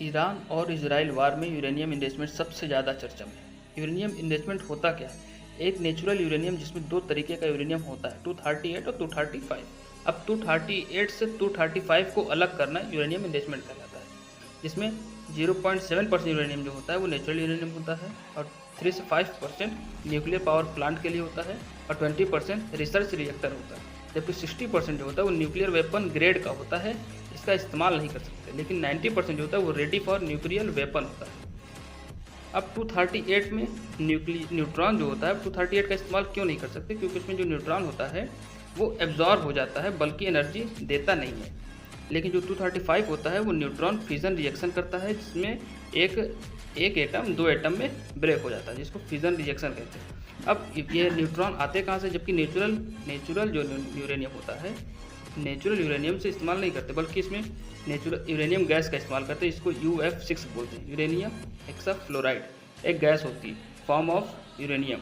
Iran और Israel वार में uranium investment सबसे ज़्यादा चर्चा में है। यूरेनियम इन्वेस्टमेंट होता क्या है? एक नेचुरल यूरेनियम जिसमें दो तरीके का यूरेनियम होता है, 238 और 235। अब 238 से 235 को अलग करना यूरेनियम इन्वेस्टमेंट कहलाता है, जिसमें 0.7% यूरेनियम जो होता है वो नेचुरल यूरेनियम होता है और 3 से 5% न्यूक्लियर पावर प्लांट के लिए होता है और 20% रिसर्च रिएक्टर होता है, जबकि 60% जो होता है वो न्यूक्लियर वेपन ग्रेड का होता है, इसका इस्तेमाल नहीं कर सकते। लेकिन 90% जो होता है वो रेडी फॉर न्यूक्लियर वेपन होता है। अब 238 में न्यूट्रॉन जो होता है, 238 का इस्तेमाल क्यों नहीं कर सकते? क्योंकि उसमें जो न्यूट्रॉन होता है वो एब्जॉर्ब हो जाता है, बल्कि एनर्जी देता नहीं है। लेकिन जो 235 होता है वो न्यूट्रॉन फिजन रिएक्शन करता है, जिसमें एक एटम दो एटम में ब्रेक हो जाता है, जिसको फिजन रिएक्शन कहते हैं। अब ये न्यूट्रॉन आते कहाँ से? जबकि नेचुरल जो यूरेनियम होता है, नेचुरल यूरेनियम से इस्तेमाल नहीं करते, बल्कि इसमें नेचुरल यूरेनियम गैस का इस्तेमाल करते हैं, इसको UF6 बोलते हैं। यूरेनियम हेक्साफ्लोराइड एक गैस होती है, फॉर्म ऑफ यूरेनियम।